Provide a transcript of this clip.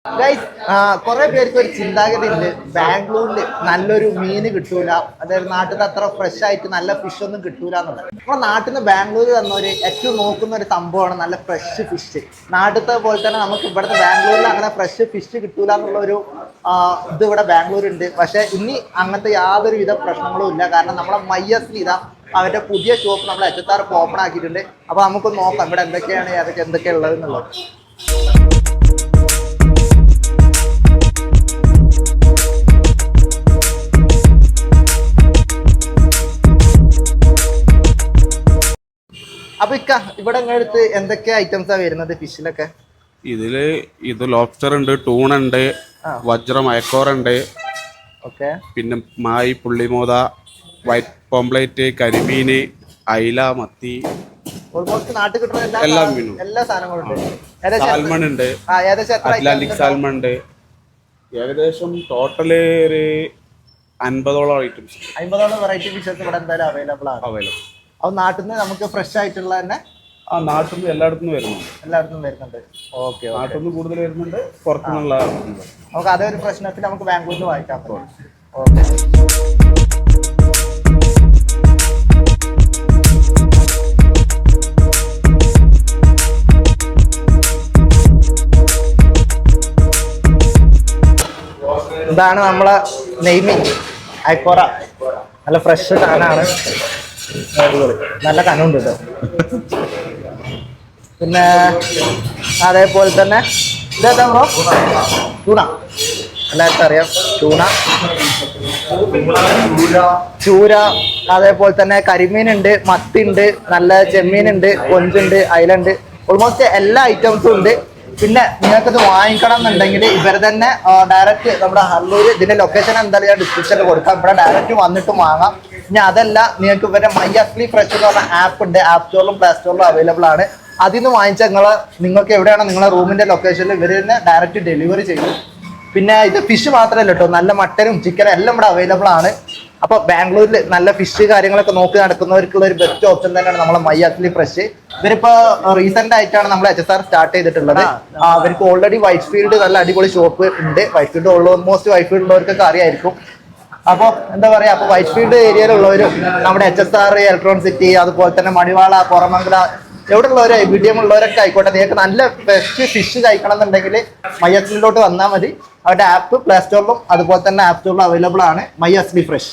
Guys കുറെ പേർക്ക് ഒരു ചിന്താഗതി ഉണ്ട്, ബാംഗ്ലൂരിൽ നല്ലൊരു മീൻ കിട്ടൂല, അതായത് നാട്ടിൽ അത്ര ഫ്രഷ് ആയിട്ട് നല്ല ഫിഷ് ഒന്നും കിട്ടൂല എന്നുള്ളത്. നമ്മുടെ നാട്ടിൽ നിന്ന് ബാംഗ്ലൂർ വന്നവര് ഏറ്റവും നോക്കുന്ന ഒരു സംഭവമാണ് നല്ല ഫ്രഷ് ഫിഷ്. നാട്ടിലത്തെ പോലെ തന്നെ നമുക്ക് ഇവിടുത്തെ ബാംഗ്ലൂരിൽ അങ്ങനെ ഫ്രഷ് ഫിഷ് കിട്ടൂല എന്നുള്ളൊരു ഇത് ഇവിടെ ബാംഗ്ലൂരുണ്ട്. പക്ഷെ ഇനി അങ്ങനത്തെ യാതൊരു വിധ പ്രശ്നങ്ങളും ഇല്ല. കാരണം നമ്മളെ മയ്യസിൽ ഇതാ അവരുടെ പുതിയ ഷോപ്പ് നമ്മൾ HSR ഓപ്പൺ ആക്കിയിട്ടുണ്ട്. അപ്പൊ നമുക്ക് നോക്കാം ഇവിടെ എന്തൊക്കെയാണ് എന്തൊക്കെയാണ് ഉള്ളത് എന്നുള്ളത്. അപ്പൊ ഇവിടെ അടുത്ത് എന്തൊക്കെ ഐറ്റംസാ വരുന്നത് ഫിഷിലൊക്കെ? ഇത് ലോബ്സ്റ്റർ ഉണ്ട്, ടൂൺ ഉണ്ട്, വജ്രം അയക്കോറുണ്ട്, പിന്നെ മായി, പുള്ളിമോത, വൈറ്റ് പോംപ്ലേറ്റ്, കരിമീന്, അയില, മത്തി, ഓൾമോസ്റ്റ് നാട്ടിൽ കിട്ടുന്ന എല്ലാ മീനും, എല്ലാ സാധനങ്ങളും ഉണ്ട്. സാൽമൺ ഉണ്ട്, അറ്റ്ലാന്റിക് സാൽമൺ ഉണ്ട്. ഏകദേശം ടോട്ടല് ഒരു 50ഓളം ഐറ്റംസ്, 50ഓളം വെറൈറ്റി ഫിഷസ് ഇവിടെ എന്തായാലും അവൈലബിൾ ആണ്. അത് നാട്ടിൽ നിന്ന് നമുക്ക് ഫ്രഷ് ആയിട്ടുള്ള തന്നെ നാട്ടിൽ നിന്ന് എല്ലായിടത്തും വരുന്നുണ്ട്. ഓക്കെ, നാട്ടിൽ നിന്ന് കൂടുതൽ വരുന്നുണ്ട്, പുറത്തുനിന്നുള്ള നമുക്ക് അതൊരു പ്രശ്നത്തിൽ നമുക്ക് ബാംഗ്ലൂരിൽ നിന്ന് വാങ്ങിക്കാൻ പറ്റും. ഓക്കെ, ഇതാണ് നമ്മളെ നെയ്മീൻ ഐക്കോറ. നല്ല ഫ്രഷ് സാധനമാണ്, നല്ല കനുണ്ട് കേട്ടോ. പിന്നെ അതേപോലെ തന്നെ ഇതേതാ ബ്രോ? ചൂണ, എല്ലാവർക്കും അറിയാം ചൂര. അതേപോലെ തന്നെ കരിമീനുണ്ട്, മത്തിയുണ്ട്, നല്ല ചെമ്മീനുണ്ട്, കൊഞ്ചുണ്ട്, അയിലുണ്ട്. ഓൾമോസ്റ്റ് എല്ലാ ഐറ്റംസും ഉണ്ട്. പിന്നെ നിങ്ങൾക്കിത് വാങ്ങിക്കണം എന്നുണ്ടെങ്കിൽ ഇവർ തന്നെ ഡയറക്റ്റ് നമ്മുടെ ഹള്ളൂർ, ഇതിന്റെ ലൊക്കേഷൻ എന്തായാലും ഞാൻ ഡിസ്ക്രിപ്ഷനിൽ കൊടുക്കാം. ഇവിടെ ഡയറക്റ്റ് വന്നിട്ട് വാങ്ങാം. ഇനി അതല്ല, നിങ്ങൾക്ക് ഇവരുടെ മൈ അസ്ലി ഫ്രഷ് എന്ന് പറഞ്ഞ ആപ്പ് ഉണ്ട്, ആപ്പ് സ്റ്റോറിലും പ്ലേ സ്റ്റോറിലും അവൈലബിൾ ആണ്. അതിൽ നിന്ന് വാങ്ങിച്ചാൽ നിങ്ങൾക്ക് എവിടെയാണ് നിങ്ങളുടെ റൂമിന്റെ ലൊക്കേഷനിൽ ഇവർ തന്നെ ഡയറക്റ്റ് ഡെലിവറി ചെയ്യും. പിന്നെ ഇത് ഫിഷ് മാത്രമല്ല കേട്ടോ, നല്ല മട്ടനും ചിക്കനും എല്ലാം ഇവിടെ അവൈലബിൾ ആണ്. അപ്പൊ ബാംഗ്ലൂരിൽ നല്ല ഫിഷ് കാര്യങ്ങളൊക്കെ നോക്കി നടക്കുന്നവർക്കുള്ള ഒരു ബെസ്റ്റ് ഓപ്ഷൻ തന്നെയാണ് നമ്മളെ മൈ അസ്ലി ഫ്രഷ്. ഇവരിപ്പോ റീസെന്റ് ആയിട്ടാണ് നമ്മൾ HSR സ്റ്റാർട്ട് ചെയ്തിട്ടുള്ളത്. അവർക്ക് ഓൾറെഡി വൈറ്റ് ഫീൽഡ് നല്ല അടിപൊളി ഷോപ്പ് ഉണ്ട്. Whitefield almost Whitefield ഉള്ളവർക്കൊക്കെ അറിയായിരിക്കും. അപ്പൊ എന്താ പറയാ, അപ്പൊ വൈറ്റ് ഫീൽഡ് ഏരിയയിലുള്ളവരും നമ്മുടെ HSR, ഇലക്ട്രോൺ സിറ്റി, അതുപോലെ തന്നെ മണിവാള, പുറമംഗല, എവിടെ ഉള്ളവരോ BDM ഉള്ളവരൊക്കെ ആയിക്കോട്ടെ, നിങ്ങൾക്ക് നല്ല ഫ്രഷ് ഫിഷ് കഴിക്കണം എന്നുണ്ടെങ്കിൽ മൈ അസ്ലിയിലോട്ട് വന്നാൽ മതി. അവരുടെ ആപ്പ് പ്ലേ സ്റ്റോറിലും അതുപോലെ തന്നെ ആപ്പ് സ്റ്റോറിലും അവൈലബിൾ ആണ്, മൈ അസ്ലി ഫ്രഷ്.